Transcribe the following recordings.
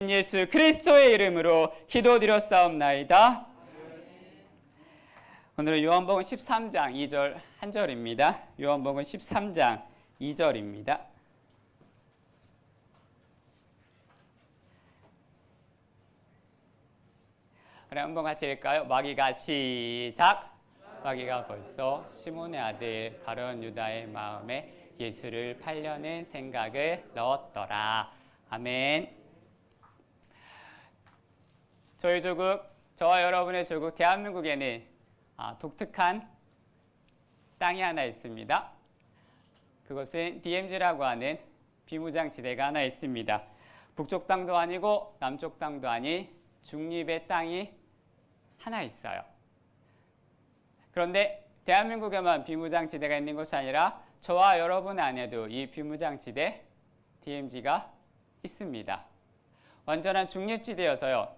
예수 그리스도의 이름으로 기도드렸사옵나이다. 오늘은 요한복음 13장 2절 한 절입니다. 요한복음 13장 2절입니다. 우리 한번 같이 읽을까요? 마귀가 시작. 마귀가 벌써 시몬의 아들 가룟 유다의 마음에 예수를 팔려는 생각을 넣었더라. 아멘. 저희 조국, 저와 여러분의 조국 대한민국에는 독특한 땅이 하나 있습니다. 그것은 DMZ라고 하는 비무장지대가 하나 있습니다. 북쪽 땅도 아니고 남쪽 땅도 아닌 중립의 땅이 하나 있어요. 그런데 대한민국에만 비무장지대가 있는 것이 아니라 저와 여러분 안에도 이 비무장지대 DMZ가 있습니다. 완전한 중립지대여서요.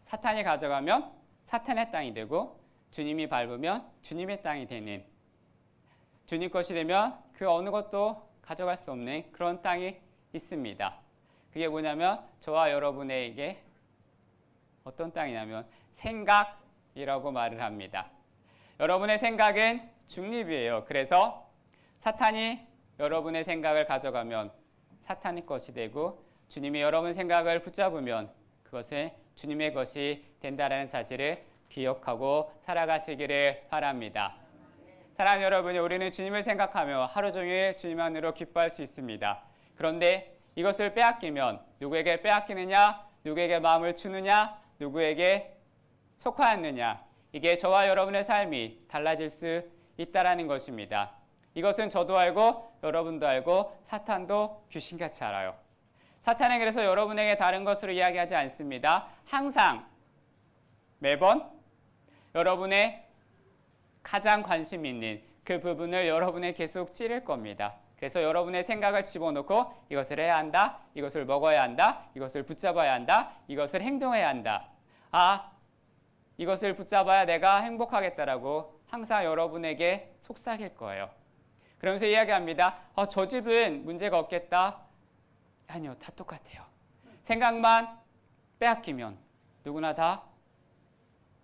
사탄이 가져가면 사탄의 땅이 되고 주님이 밟으면 주님의 땅이 되는, 주님 것이 되면 그 어느 것도 가져갈 수 없는 그런 땅이 있습니다. 그게 뭐냐면 저와 여러분에게 어떤 땅이냐면 생각이라고 말을 합니다. 여러분의 생각은 중립이에요. 그래서 사탄이 여러분의 생각을 가져가면 사탄의 것이 되고 주님이 여러분의 생각을 붙잡으면 그것은 주님의 것이 된다는 사실을 기억하고 살아가시기를 바랍니다. 사랑하는 여러분, 우리는 주님을 생각하며 하루 종일 주님 안으로 기뻐할 수 있습니다. 그런데 이것을 빼앗기면 누구에게 빼앗기느냐, 누구에게 마음을 주느냐, 누구에게 속하였느냐, 이게 저와 여러분의 삶이 달라질 수 있다는 것입니다. 이것은 저도 알고 여러분도 알고 사탄도 귀신같이 알아요. 사탄은 그래서 여러분에게 다른 것으로 이야기하지 않습니다. 항상 매번 여러분의 가장 관심 있는 그 부분을 여러분에 계속 찌를 겁니다. 그래서 여러분의 생각을 집어넣고 이것을 해야 한다, 이것을 먹어야 한다, 이것을 붙잡아야 한다, 이것을 행동해야 한다. 이것을 붙잡아야 내가 행복하겠다라고 항상 여러분에게 속삭일 거예요. 그러면서 이야기합니다. 저 집은 문제가 없겠다. 아니요, 다 똑같아요. 생각만 빼앗기면 누구나 다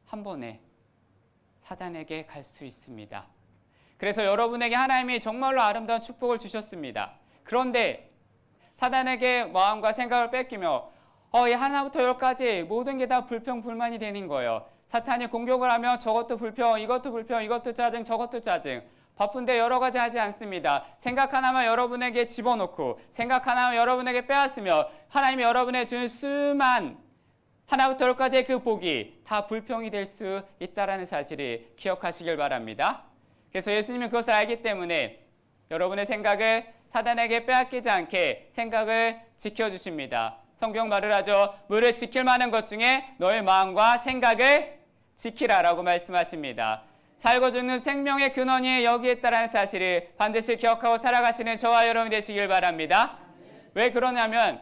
한 번에 사단에게 갈 수 있습니다. 그래서 여러분에게 하나님이 정말로 아름다운 축복을 주셨습니다. 그런데 사단에게 마음과 생각을 뺏기며 이 하나부터 열까지 모든 게 다 불평불만이 되는 거예요. 사탄이 공격을 하면 저것도 불평, 이것도 불평, 이것도 짜증, 저것도 짜증. 바쁜데 여러 가지 하지 않습니다. 생각 하나만 여러분에게 집어넣고 생각 하나만 여러분에게 빼앗으며 하나님이 여러분의 준 수만 하나부터 열까지의 그 복이 다 불평이 될 수 있다는 사실을 기억하시길 바랍니다. 그래서 예수님은 그것을 알기 때문에 여러분의 생각을 사단에게 빼앗기지 않게 생각을 지켜주십니다. 성경 말을 하죠. 무릇 지킬 만한 것 중에 너의 마음과 생각을 지키라라고 말씀하십니다. 살고 죽는 생명의 근원이 여기에 있다는 사실을 반드시 기억하고 살아가시는 저와 여러분이 되시길 바랍니다. 왜 그러냐면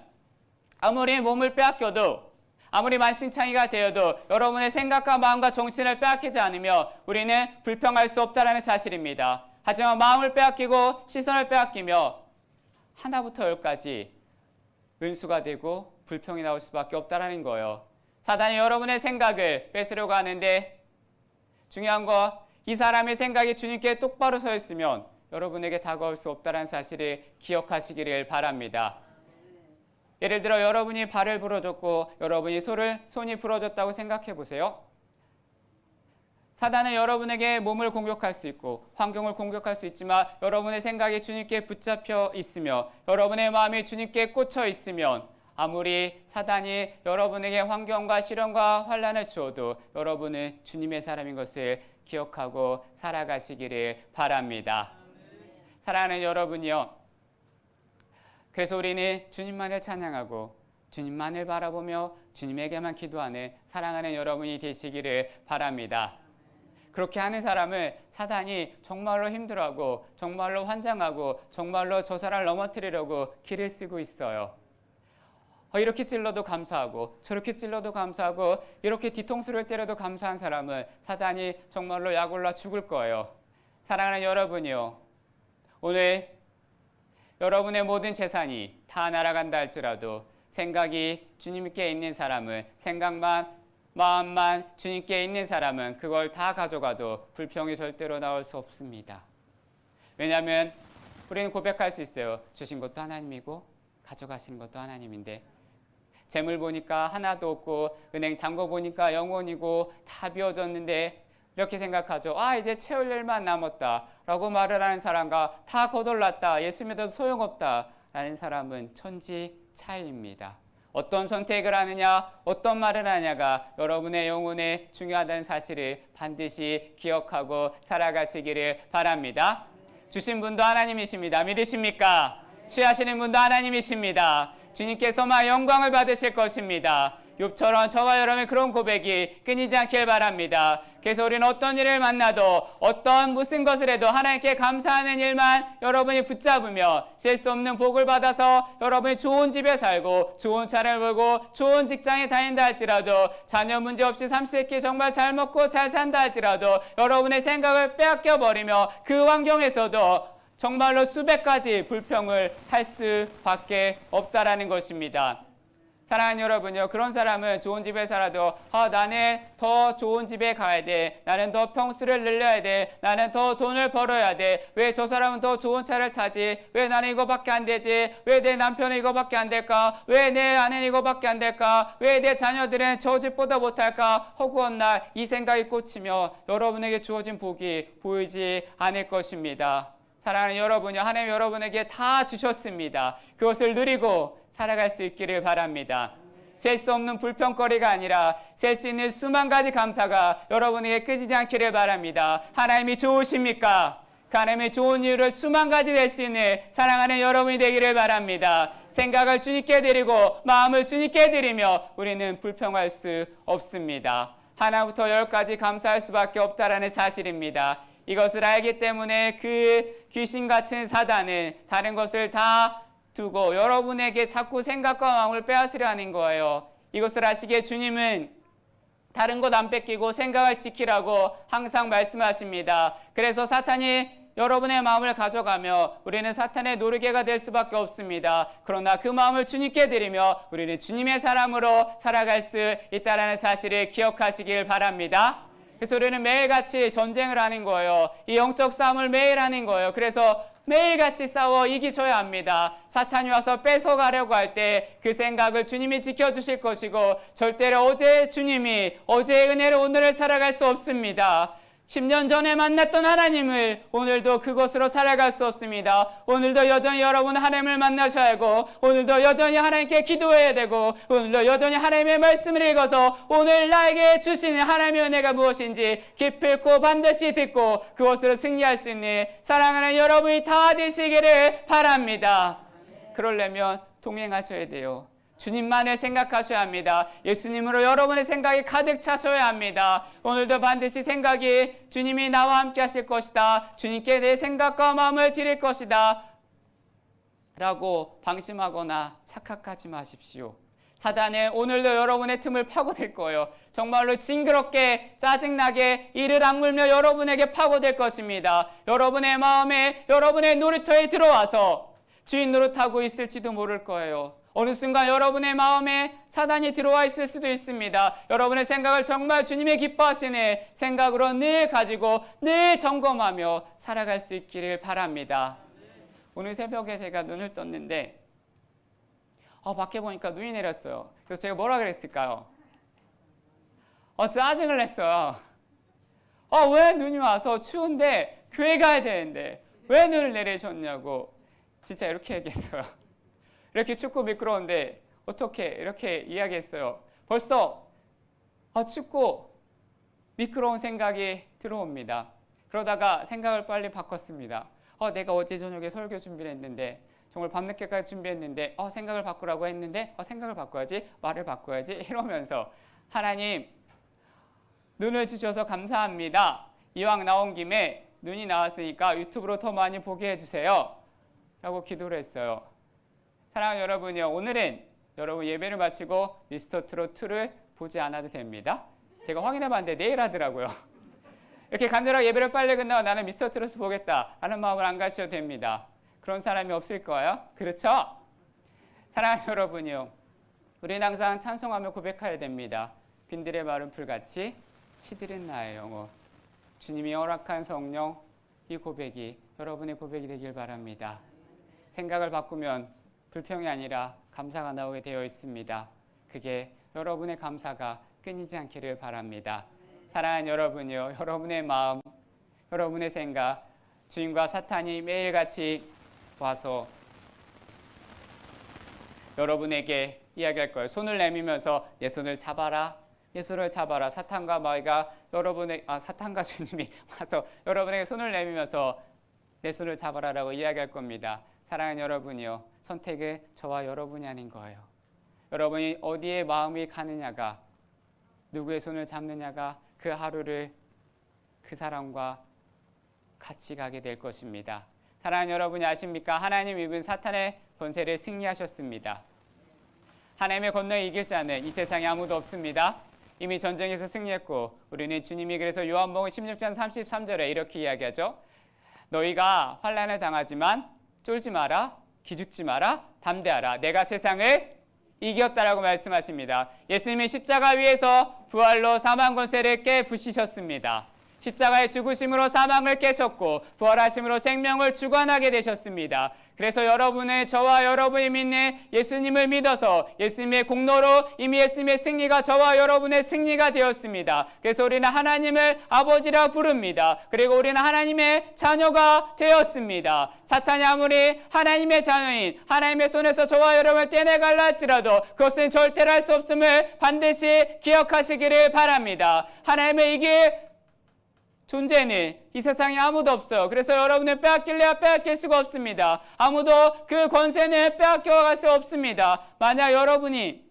아무리 몸을 빼앗겨도 아무리 만신창이가 되어도 여러분의 생각과 마음과 정신을 빼앗기지 않으며 우리는 불평할 수 없다는 사실입니다. 하지만 마음을 빼앗기고 시선을 빼앗기며 하나부터 열까지 은수가 되고 불평이 나올 수밖에 없다는 거예요. 사단이 여러분의 생각을 뺏으려고 하는데 중요한 거, 이 사람의 생각이 주님께 똑바로 서 있으면 여러분에게 다가올 수 없다는 사실을 기억하시기를 바랍니다. 예를 들어 여러분이 발을 부러졌고 여러분이 손이 부러졌다고 생각해 보세요. 사단은 여러분에게 몸을 공격할 수 있고 환경을 공격할 수 있지만 여러분의 생각이 주님께 붙잡혀 있으며 여러분의 마음이 주님께 꽂혀 있으면 아무리 사단이 여러분에게 환경과 시련과 환난을 주어도 여러분은 주님의 사람인 것을 기억하고 살아가시기를 바랍니다. 사랑하는 여러분이요. 그래서 우리는 주님만을 찬양하고 주님만을 바라보며 주님에게만 기도하는 사랑하는 여러분이 되시기를 바랍니다. 그렇게 하는 사람은 사단이 정말로 힘들어하고 정말로 환장하고 정말로 저 사람을 넘어뜨리려고 길을 쓰고 있어요. 이렇게 찔러도 감사하고 저렇게 찔러도 감사하고 이렇게 뒤통수를 때려도 감사한 사람은 사단이 정말로 약올라 죽을 거예요. 사랑하는 여러분이요. 오늘 여러분의 모든 재산이 다 날아간다 할지라도 생각이 주님께 있는 사람은, 생각만 마음만 주님께 있는 사람은 그걸 다 가져가도 불평이 절대로 나올 수 없습니다. 왜냐하면 우리는 고백할 수 있어요. 주신 것도 하나님이고 가져가시는 것도 하나님인데, 재물 보니까 하나도 없고 은행 잔고 보니까 0원이고 다 비워졌는데, 이렇게 생각하죠. 이제 채울 일만 남았다 라고 말을 하는 사람과 다 거덜났다, 예수 믿어도 소용없다 라는 사람은 천지 차이입니다. 어떤 선택을 하느냐, 어떤 말을 하느냐가 여러분의 영혼에 중요하다는 사실을 반드시 기억하고 살아가시기를 바랍니다. 주신 분도 하나님이십니다. 믿으십니까? 취하시는 분도 하나님이십니다. 주님께서만 영광을 받으실 것입니다. 욥처럼 저와 여러분의 그런 고백이 끊이지 않길 바랍니다. 그래서 우리는 어떤 일을 만나도, 어떤 무슨 것을 해도 하나님께 감사하는 일만 여러분이 붙잡으며 셀 수 없는 복을 받아서 여러분이 좋은 집에 살고 좋은 차를 몰고 좋은 직장에 다닌다 할지라도, 자녀 문제 없이 삼시세끼 정말 잘 먹고 잘 산다 할지라도 여러분의 생각을 빼앗겨 버리며 그 환경에서도 정말로 수백 가지 불평을 할 수밖에 없다라는 것입니다. 사랑하는 여러분요, 그런 사람은 좋은 집에 살아도 나는 더 좋은 집에 가야 돼, 나는 더 평수를 늘려야 돼, 나는 더 돈을 벌어야 돼, 왜 저 사람은 더 좋은 차를 타지, 왜 나는 이거밖에 안 되지, 왜 내 남편은 이거밖에 안 될까, 왜 내 아내는 이거밖에 안 될까, 왜 내 자녀들은 저 집보다 못할까, 허구한 날 이 생각이 꽂히며 여러분에게 주어진 복이 보이지 않을 것입니다. 사랑하는 여러분요, 하나님 여러분에게 다 주셨습니다. 그것을 누리고 살아갈 수 있기를 바랍니다. 셀 수 없는 불평거리가 아니라 셀 수 있는 수만 가지 감사가 여러분에게 끊이지 않기를 바랍니다. 하나님이 좋으십니까? 그 하나님의 좋은 이유를 수만 가지 낼 수 있는 사랑하는 여러분이 되기를 바랍니다. 생각을 주님께 드리고 마음을 주님께 드리며 우리는 불평할 수 없습니다. 하나부터 10까지 감사할 수밖에 없다라는 사실입니다. 이것을 알기 때문에 그 귀신 같은 사단은 다른 것을 다 두고 여러분에게 자꾸 생각과 마음을 빼앗으려 하는 거예요. 이것을 아시기에 주님은 다른 것 안 뺏기고 생각을 지키라고 항상 말씀하십니다. 그래서 사탄이 여러분의 마음을 가져가며 우리는 사탄의 노르개가 될 수밖에 없습니다. 그러나 그 마음을 주님께 드리며 우리는 주님의 사람으로 살아갈 수 있다는 사실을 기억하시길 바랍니다. 그래서 우리는 매일같이 전쟁을 하는 거예요. 이 영적 싸움을 매일 하는 거예요. 그래서 매일같이 싸워 이기셔야 합니다. 사탄이 와서 뺏어가려고 할 때 그 생각을 주님이 지켜주실 것이고, 절대로 어제의 주님이 어제의 은혜로 오늘을 살아갈 수 없습니다. 10년 전에 만났던 하나님을 오늘도 그것으로 살아갈 수 없습니다. 오늘도 여전히 여러분 하나님을 만나셔야 하고, 오늘도 여전히 하나님께 기도해야 되고, 오늘도 여전히 하나님의 말씀을 읽어서 오늘 나에게 주시는 하나님의 은혜가 무엇인지 기필코 반드시 듣고 그것으로 승리할 수 있는 사랑하는 여러분이 다 되시기를 바랍니다. 그러려면 동행하셔야 돼요. 주님만을 생각하셔야 합니다. 예수님으로 여러분의 생각이 가득 차셔야 합니다. 오늘도 반드시 생각이 주님이 나와 함께 하실 것이다, 주님께 내 생각과 마음을 드릴 것이다 라고 방심하거나 착각하지 마십시오. 사단은 오늘도 여러분의 틈을 파고들 거예요. 정말로 징그럽게 짜증나게 이를 악물며 여러분에게 파고들 것입니다. 여러분의 마음에, 여러분의 놀이터에 들어와서 주인 노릇하고 있을지도 모를 거예요. 어느 순간 여러분의 마음에 사단이 들어와 있을 수도 있습니다. 여러분의 생각을 정말 주님이 기뻐하시는 생각으로 늘 가지고 늘 점검하며 살아갈 수 있기를 바랍니다. 오늘 새벽에 제가 눈을 떴는데 밖에 보니까 눈이 내렸어요. 그래서 제가 뭐라 그랬을까요? 짜증을 냈어요. 왜 눈이 와서 추운데 교회 가야 되는데 왜 눈을 내리셨냐고 진짜 이렇게 얘기했어요. 이렇게 춥고 미끄러운데 어떻게 이렇게 이야기했어요. 벌써 춥고 미끄러운 생각이 들어옵니다. 그러다가 생각을 빨리 바꿨습니다. 내가 어제 저녁에 설교 준비를 했는데, 정말 밤늦게까지 준비했는데 생각을 바꾸라고 했는데 생각을 바꿔야지, 말을 바꿔야지 이러면서, 하나님 눈을 주셔서 감사합니다. 이왕 나온 김에 눈이 나왔으니까 유튜브로 더 많이 보게 해주세요 라고 기도를 했어요. 사랑하는 여러분요, 오늘은 여러분 예배를 마치고 미스터트롯2를 보지 않아도 됩니다. 제가 확인해봤는데 내일 하더라고요. 이렇게 간절하게 예배를 빨리 끝나고 나는 미스터트롯 보겠다 하는 마음을 안 가셔도 됩니다. 그런 사람이 없을 거예요. 그렇죠? 사랑하는 여러분요, 우리는 항상 찬송하며 고백해야 됩니다. 빈들의 마른 풀같이 시들은 나의 영혼. 주님이 허락한 성령, 이 고백이 여러분의 고백이 되길 바랍니다. 생각을 바꾸면 불평이 아니라 감사가 나오게 되어 있습니다. 그게 여러분의 감사가 끊이지 않기를 바랍니다. 사랑하는 여러분이요, 여러분의 마음, 여러분의 생각, 주인과 사탄이 매일같이 와서 여러분에게 이야기할 거예요. 손을 내밀면서 내 손을 잡아라, 내 손을 잡아라. 사탄과 마귀가 사탄과 주님이 와서 여러분에게 손을 내밀면서 내 손을 잡아라라고 이야기할 겁니다. 사랑하는 여러분이요, 선택은 저와 여러분이 아닌 거예요. 여러분이 어디에 마음이 가느냐가, 누구의 손을 잡느냐가 그 하루를 그 사람과 같이 가게 될 것입니다. 사랑하는 여러분이 아십니까? 하나님 이분 사탄의 권세를 승리하셨습니다. 하나님의 권능을 이길 자는 이 세상에 아무도 없습니다. 이미 전쟁에서 승리했고, 우리는 주님이 그래서 요한복음 16장 33절에 이렇게 이야기하죠. 너희가 환난을 당하지만 쫄지 마라, 기죽지 마라, 담대하라. 내가 세상을 이겼다라고 말씀하십니다. 예수님이 십자가 위에서 부활로 사망 권세를 깨부시셨습니다. 십자가의 죽으심으로 사망을 깨셨고 부활하심으로 생명을 주관하게 되셨습니다. 그래서 여러분은 저와 여러분이 믿는 예수님을 믿어서 예수님의 공로로 이미 예수님의 승리가 저와 여러분의 승리가 되었습니다. 그래서 우리는 하나님을 아버지라 부릅니다. 그리고 우리는 하나님의 자녀가 되었습니다. 사탄이 아무리 하나님의 자녀인 하나님의 손에서 저와 여러분을 떼내갈라 할지라도 그것은 절대로 할 수 없음을 반드시 기억하시기를 바랍니다. 하나님의 이길 존재는 이 세상에 아무도 없어요. 그래서 여러분은 빼앗길래야 빼앗길 수가 없습니다. 아무도 그 권세는 빼앗겨갈 수 없습니다. 만약 여러분이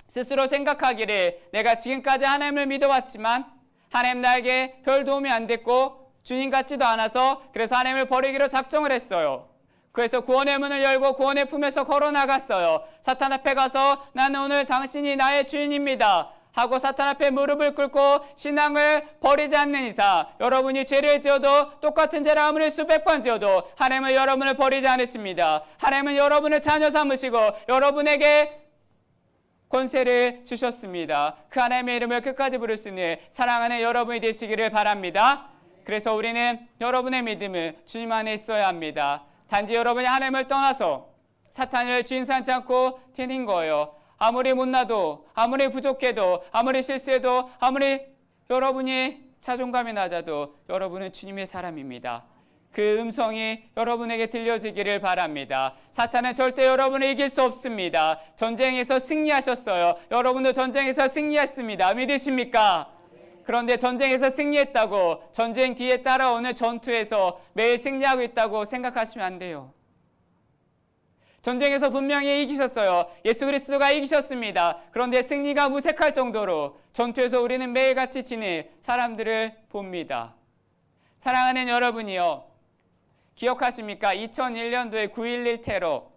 스스로 생각하기를 내가 지금까지 하나님을 믿어왔지만 하나님 나에게 별 도움이 안 됐고 주님 같지도 않아서 그래서 하나님을 버리기로 작정을 했어요. 그래서 구원의 문을 열고 구원의 품에서 걸어나갔어요. 사탄 앞에 가서 나는 오늘 당신이 나의 주인입니다 하고 사탄 앞에 무릎을 꿇고 신앙을 버리지 않는 이상 여러분이 죄를 지어도 똑같은 죄를 아무리 수백 번 지어도 하나님은 여러분을 버리지 않으십니다. 하나님은 여러분을 자녀 삼으시고 여러분에게 권세를 주셨습니다. 그 하나님의 이름을 끝까지 부를 수 있는 사랑하는 여러분이 되시기를 바랍니다. 그래서 우리는 여러분의 믿음은 주님 안에 있어야 합니다. 단지 여러분이 하나님을 떠나서 사탄을 주인 삼지 않고 되는 거예요. 아무리 못나도 아무리 부족해도 아무리 실수해도 아무리 여러분이 자존감이 낮아도 여러분은 주님의 사람입니다. 그 음성이 여러분에게 들려지기를 바랍니다. 사탄은 절대 여러분을 이길 수 없습니다. 전쟁에서 승리하셨어요. 여러분도 전쟁에서 승리했습니다. 믿으십니까? 그런데 전쟁에서 승리했다고 전쟁 뒤에 따라오는 전투에서 매일 승리하고 있다고 생각하시면 안 돼요. 전쟁에서 분명히 이기셨어요. 예수 그리스도가 이기셨습니다. 그런데 승리가 무색할 정도로 전투에서 우리는 매일같이 지는 사람들을 봅니다. 사랑하는 여러분이요, 기억하십니까? 2001년도에 9.11 테러,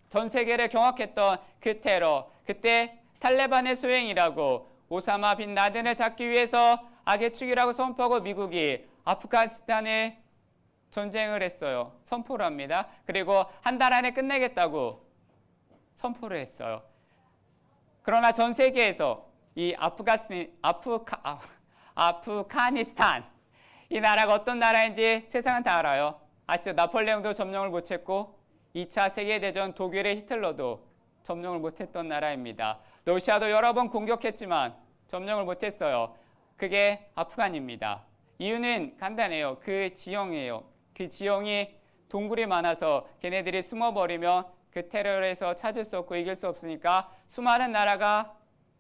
전 세계를 경악했던 그 테러, 그때 탈레반의 소행이라고 오사마 빈 라덴을 잡기 위해서 악의 축이라고 선포하고 미국이 아프가니스탄에 전쟁을 했어요. 선포를 합니다. 그리고 한 달 안에 끝내겠다고 선포를 했어요. 그러나 전 세계에서 이 아프가니스탄 이 나라가 어떤 나라인지 세상은 다 알아요. 아시죠? 나폴레옹도 점령을 못했고 2차 세계대전 독일의 히틀러도 점령을 못했던 나라입니다. 러시아도 여러 번 공격했지만 점령을 못했어요. 그게 아프간입니다. 이유는 간단해요. 그 지형이에요. 그 지형이 동굴이 많아서 걔네들이 숨어버리면 그 테러에서 찾을 수 없고 이길 수 없으니까 수많은 나라가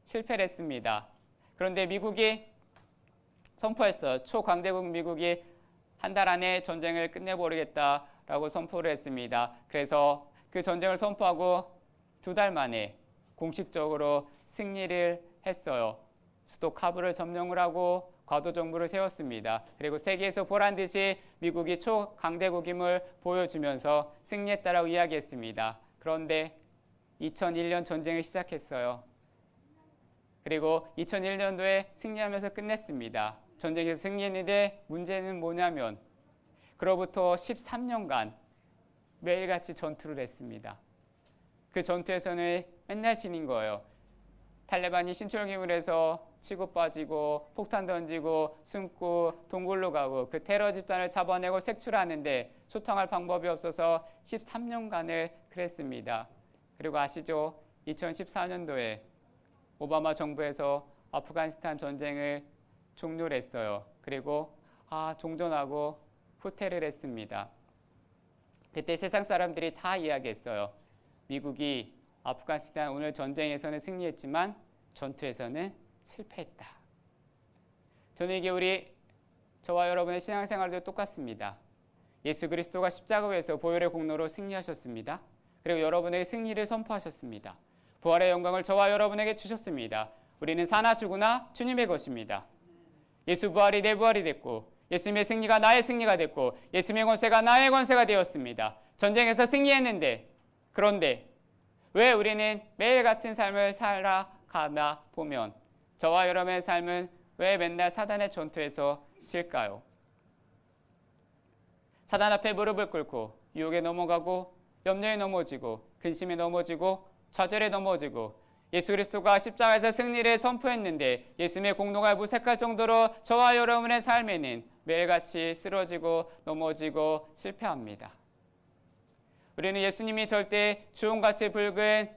실패를 했습니다. 그런데 미국이 선포했어요. 초강대국 미국이 한 달 안에 전쟁을 끝내버리겠다라고 선포를 했습니다. 그래서 그 전쟁을 선포하고 2달 만에 공식적으로 승리를 했어요. 수도 카불을 점령을 하고 과도 정부를 세웠습니다. 그리고 세계에서 보란 듯이 미국이 초강대국임을 보여주면서 승리했다라고 이야기했습니다. 그런데 2001년 전쟁을 시작했어요. 그리고 2001년도에 승리하면서 끝냈습니다. 전쟁에서 승리했는데 문제는 뭐냐면 그로부터 13년간 매일같이 전투를 했습니다. 그 전투에서는 맨날 지닌 거예요. 탈레반이 신철기물 해서 치고 빠지고 폭탄 던지고 숨고 동굴로 가고 그 테러 집단을 잡아내고 색출하는데 소통할 방법이 없어서 13년간을 그랬습니다. 그리고 아시죠? 2014년도에 오바마 정부에서 아프가니스탄 전쟁을 종료를 했어요. 그리고 종전하고 후퇴를 했습니다. 그때 세상 사람들이 다 이야기했어요. 미국이 아프가니스탄 오늘 전쟁에서는 승리했지만 전투에서는 실패했다. 저는 이게 저와 여러분의 신앙생활도 똑같습니다. 예수 그리스도가 십자가 위에서 보혈의 공로로 승리하셨습니다. 그리고 여러분에게 승리를 선포하셨습니다. 부활의 영광을 저와 여러분에게 주셨습니다. 우리는 사나 죽으나 주님의 것입니다. 예수 부활이 내 부활이 됐고 예수님의 승리가 나의 승리가 됐고 예수님의 권세가 나의 권세가 되었습니다. 전쟁에서 승리했는데 그런데 왜 우리는 매일 같은 삶을 살아가다 보면 저와 여러분의 삶은 왜 맨날 사단의 전투에서 질까요? 사단 앞에 무릎을 꿇고 유혹에 넘어가고 염려에 넘어지고 근심에 넘어지고 좌절에 넘어지고 예수 그리스도가 십자가에서 승리를 선포했는데 예수님의 공로가 무색할 정도로 저와 여러분의 삶에는 매일같이 쓰러지고 넘어지고 실패합니다. 우리는 예수님이 절대 주홍같이 붉은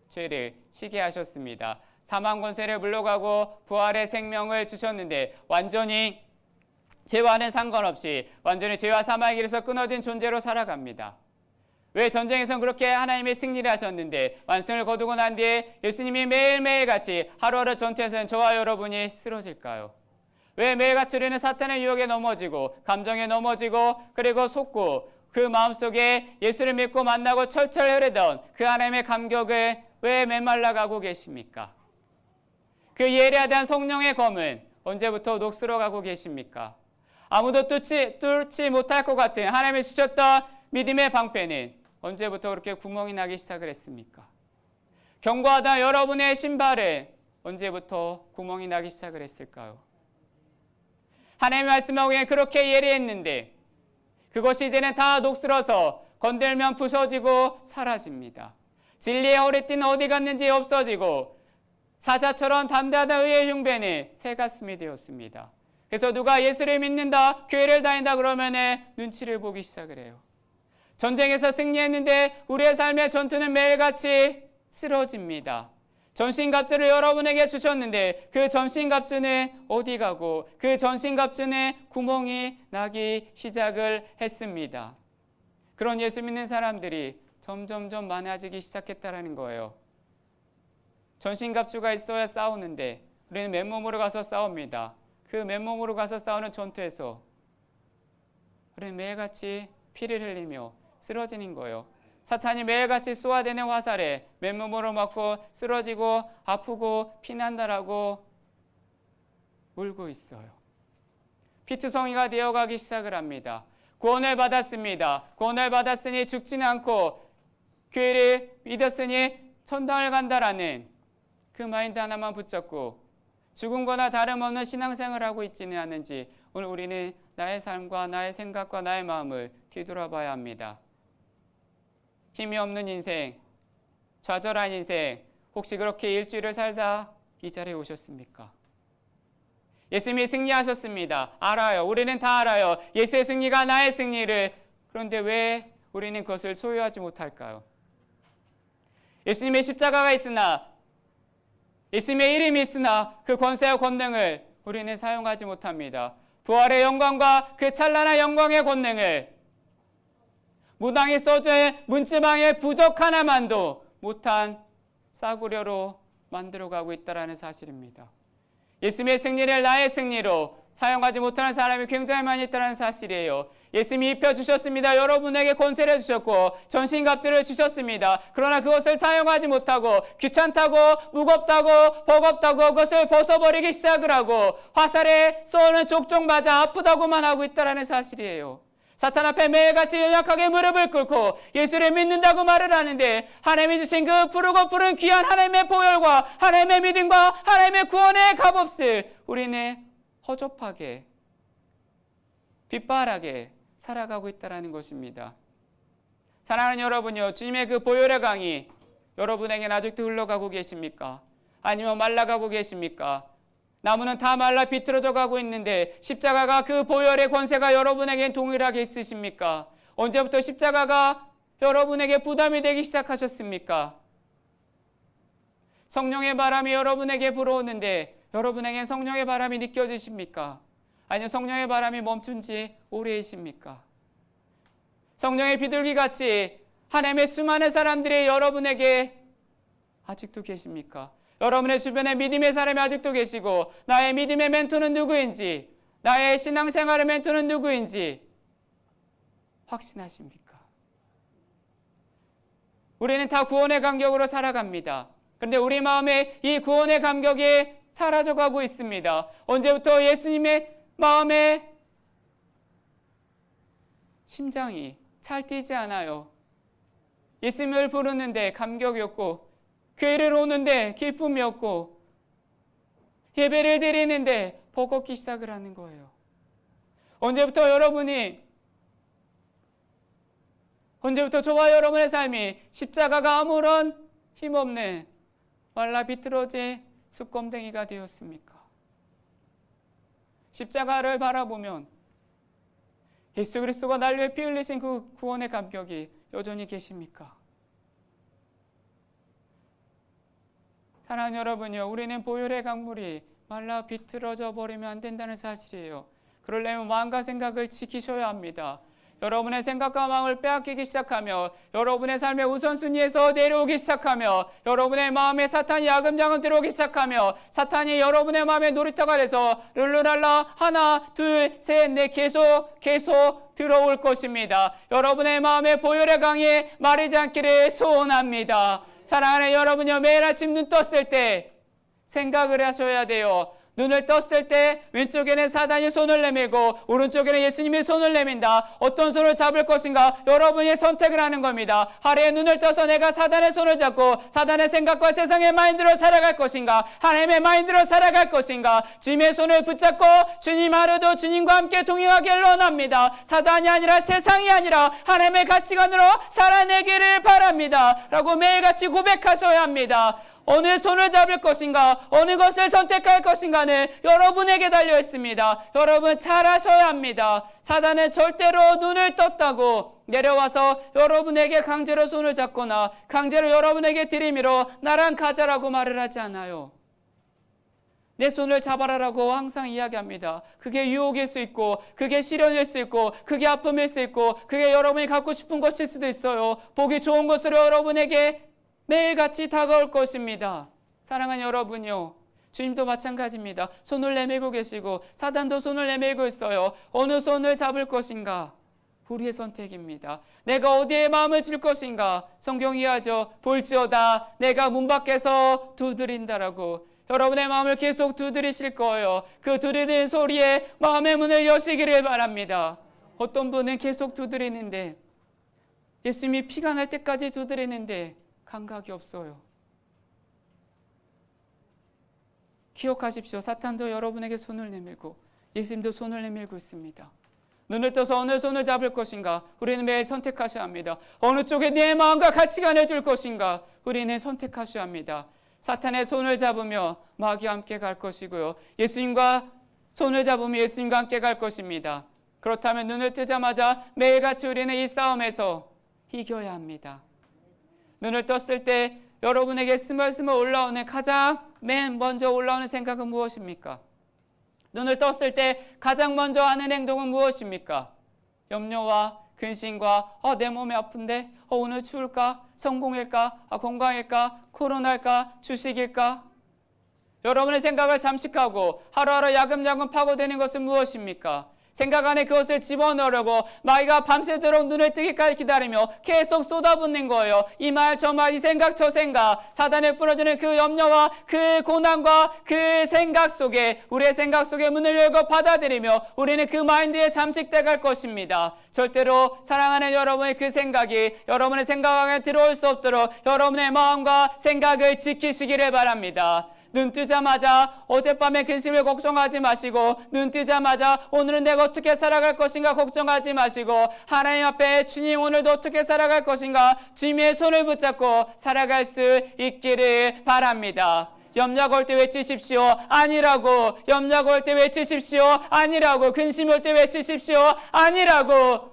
죄를 쉬게 하셨습니다. 사망 권세를 물러가고 부활의 생명을 주셨는데 완전히 죄와는 상관없이 완전히 죄와 사망의 길에서 끊어진 존재로 살아갑니다. 왜 전쟁에서는 그렇게 하나님의 승리를 하셨는데 완승을 거두고 난 뒤에 예수님이 매일매일 같이 하루하루 전투에서는 저와 여러분이 쓰러질까요? 왜 매일같이 우리는 사탄의 유혹에 넘어지고 감정에 넘어지고 그리고 속고 그 마음속에 예수를 믿고 만나고 철철 흐르던 그 하나님의 감격을 왜 메말라가고 계십니까? 그 예리하다는 성령의 검은 언제부터 녹슬어가고 계십니까? 아무도 뚫지 못할 것 같은 하나님이 주셨던 믿음의 방패는 언제부터 그렇게 구멍이 나기 시작을 했습니까? 경고하다 여러분의 신발은 언제부터 구멍이 나기 시작을 했을까요? 하나님의 말씀하기에 그렇게 예리했는데 그것이 이제는 다 녹슬어서 건들면 부서지고 사라집니다. 진리의 허리띠는 어디 갔는지 없어지고 사자처럼 담대하다 의의 흉배는 새 가슴이 되었습니다. 그래서 누가 예수를 믿는다, 교회를 다닌다 그러면 눈치를 보기 시작을 해요. 전쟁에서 승리했는데 우리의 삶의 전투는 매일같이 쓰러집니다. 전신갑주를 여러분에게 주셨는데 그 전신갑주는 어디 가고 그 전신갑주는 구멍이 나기 시작을 했습니다. 그런 예수 믿는 사람들이 점점점 많아지기 시작했다는 거예요. 전신갑주가 있어야 싸우는데 우리는 맨몸으로 가서 싸웁니다. 그 맨몸으로 가서 싸우는 전투에서 우리는 매일같이 피를 흘리며 쓰러지는 거예요. 사탄이 매일같이 쏘아대는 화살에 맨몸으로 맞고 쓰러지고 아프고 피난다라고 울고 있어요. 피투성이가 되어가기 시작을 합니다. 구원을 받았습니다. 구원을 받았으니 죽지는 않고 교회를 믿었으니 천당을 간다라는 그 마인드 하나만 붙잡고 죽은 거나 다름없는 신앙생활을 하고 있지는 않은지 오늘 우리는 나의 삶과 나의 생각과 나의 마음을 뒤돌아봐야 합니다. 힘이 없는 인생, 좌절한 인생, 혹시 그렇게 일주일을 살다 이 자리에 오셨습니까? 예수님이 승리하셨습니다. 알아요. 우리는 다 알아요. 예수의 승리가 나의 승리를. 그런데 왜 우리는 그것을 소유하지 못할까요? 예수님의 십자가가 있으나 예수님의 이름이 있으나 그 권세와 권능을 우리는 사용하지 못합니다. 부활의 영광과 그 찬란한 영광의 권능을 무당이 써준 문지방의 부적 하나만도 못한 싸구려로 만들어가고 있다는 사실입니다. 예수님의 승리를 나의 승리로 사용하지 못하는 사람이 굉장히 많이 있다는 사실이에요. 예수님이 입혀주셨습니다. 여러분에게 권세를 주셨고 전신갑주를 주셨습니다. 그러나 그것을 사용하지 못하고 귀찮다고 무겁다고 버겁다고 그것을 벗어버리기 시작을 하고 화살에 쏘는 족족 맞아 아프다고만 하고 있다는 사실이에요. 사탄 앞에 매일같이 연약하게 무릎을 꿇고 예수를 믿는다고 말을 하는데 하나님이 주신 그 푸르고 푸른 귀한 하나님의 보혈과 하나님의 믿음과 하나님의 구원의 값없을 우리는 허접하게 빗발하게 살아가고 있다는 것입니다. 사랑하는 여러분요, 주님의 그 보혈의 강이 여러분에게는 아직도 흘러가고 계십니까? 아니면 말라가고 계십니까? 나무는 다 말라 비틀어져 가고 있는데 십자가가 그 보혈의 권세가 여러분에겐 동일하게 있으십니까? 언제부터 십자가가 여러분에게 부담이 되기 시작하셨습니까? 성령의 바람이 여러분에게 불어오는데 여러분에겐 성령의 바람이 느껴지십니까? 아니면 성령의 바람이 멈춘 지 오래이십니까? 성령의 비둘기같이 하나님의 수많은 사람들이 여러분에게 아직도 계십니까? 여러분의 주변에 믿음의 사람이 아직도 계시고 나의 믿음의 멘토는 누구인지, 나의 신앙생활의 멘토는 누구인지 확신하십니까? 우리는 다 구원의 감격으로 살아갑니다. 그런데 우리 마음에 이 구원의 감격이 사라져가고 있습니다. 언제부터 예수님의 마음에 심장이 잘 뛰지 않아요. 예수님을 부르는데 감격이 없고, 교회를 오는데 기쁨이 없고, 예배를 드리는데 버겁기 시작을 하는 거예요. 언제부터 저와 여러분의 삶이 십자가가 아무런 힘없는 말라 비틀어진 숯검댕이가 되었습니까? 십자가를 바라보면 예수 그리스도가 날 위해 피 흘리신 그 구원의 감격이 여전히 계십니까? 사랑하는 여러분요, 우리는 보혈의 강물이 말라 비틀어져 버리면 안 된다는 사실이에요. 그러려면 마음과 생각을 지키셔야 합니다. 여러분의 생각과 마음을 빼앗기기 시작하며 여러분의 삶의 우선순위에서 내려오기 시작하며 여러분의 마음에 사탄이 야금야금 들어오기 시작하며 사탄이 여러분의 마음에 놀이터가 돼서 룰루랄라 하나 둘 셋 넷 계속 들어올 것입니다. 여러분의 마음에 보혈의 강이 마르지 않기를 소원합니다. 사랑하는 여러분요, 매일 아침 눈 떴을 때 생각을 하셔야 돼요. 눈을 떴을 때 왼쪽에는 사단이 손을 내밀고 오른쪽에는 예수님이 손을 내민다. 어떤 손을 잡을 것인가? 여러분이 선택을 하는 겁니다. 하루에 눈을 떠서 내가 사단의 손을 잡고 사단의 생각과 세상의 마인드로 살아갈 것인가? 하나님의 마인드로 살아갈 것인가? 주님의 손을 붙잡고 주님 하루도 주님과 함께 동행하기를 원합니다. 사단이 아니라 세상이 아니라 하나님의 가치관으로 살아내기를 바랍니다. 라고 매일같이 고백하셔야 합니다. 어느 손을 잡을 것인가, 어느 것을 선택할 것인가는 여러분에게 달려 있습니다. 여러분 잘 아셔야 합니다. 사단은 절대로 눈을 떴다고 내려와서 여러분에게 강제로 손을 잡거나 강제로 여러분에게 들이밀어 나랑 가자라고 말을 하지 않아요. 내 손을 잡아라라고 항상 이야기합니다. 그게 유혹일 수 있고, 그게 시련일 수 있고, 그게 아픔일 수 있고, 그게 여러분이 갖고 싶은 것일 수도 있어요. 보기 좋은 것으로 여러분에게 매일같이 다가올 것입니다. 사랑하는 여러분요, 주님도 마찬가지입니다. 손을 내밀고 계시고 사단도 손을 내밀고 있어요. 어느 손을 잡을 것인가? 우리의 선택입니다. 내가 어디에 마음을 줄 것인가? 성경이 하죠. 볼지어다 내가 문 밖에서 두드린다라고. 여러분의 마음을 계속 두드리실 거예요. 그 두드리는 소리에 마음의 문을 여시기를 바랍니다. 어떤 분은 계속 두드리는데, 예수님이 피가 날 때까지 두드리는데 감각이 없어요. 기억하십시오. 사탄도 여러분에게 손을 내밀고 예수님도 손을 내밀고 있습니다. 눈을 떠서 어느 손을 잡을 것인가? 우리는 매일 선택하셔야 합니다. 어느 쪽에 내 마음과 가치관을 둘 것인가? 우리는 선택하셔야 합니다. 사탄의 손을 잡으며 마귀와 함께 갈 것이고요. 예수님과 손을 잡으며 예수님과 함께 갈 것입니다. 그렇다면 눈을 뜨자마자 매일같이 우리는 이 싸움에서 이겨야 합니다. 눈을 떴을 때 여러분에게 스멀스멀 올라오는 가장 맨 먼저 올라오는 생각은 무엇입니까? 눈을 떴을 때 가장 먼저 하는 행동은 무엇입니까? 염려와 근심과 내 몸이 아픈데 오늘 추울까? 성공일까? 건강일까? 코로나일까? 주식일까? 여러분의 생각을 잠식하고 하루하루 야금야금 파고드는 것은 무엇입니까? 생각 안에 그것을 집어넣으려고 마귀가 밤새도록 눈을 뜨기까지 기다리며 계속 쏟아붓는 거예요. 이 말 저 말 이 생각 저 생각, 사단에 뿌려주는 그 염려와 그 고난과 그 생각 속에 우리의 생각 속에 문을 열고 받아들이며 우리는 그 마인드에 잠식돼 갈 것입니다. 절대로 사랑하는 여러분의 그 생각이 여러분의 생각 안에 들어올 수 없도록 여러분의 마음과 생각을 지키시기를 바랍니다. 눈 뜨자마자 어젯밤에 근심을 걱정하지 마시고 눈 뜨자마자 오늘은 내가 어떻게 살아갈 것인가 걱정하지 마시고 하나님 앞에 주님 오늘도 어떻게 살아갈 것인가 주님의 손을 붙잡고 살아갈 수 있기를 바랍니다. 염려가 올 때 외치십시오. 아니라고. 염려가 올 때 외치십시오. 아니라고. 근심이 올 때 외치십시오. 아니라고.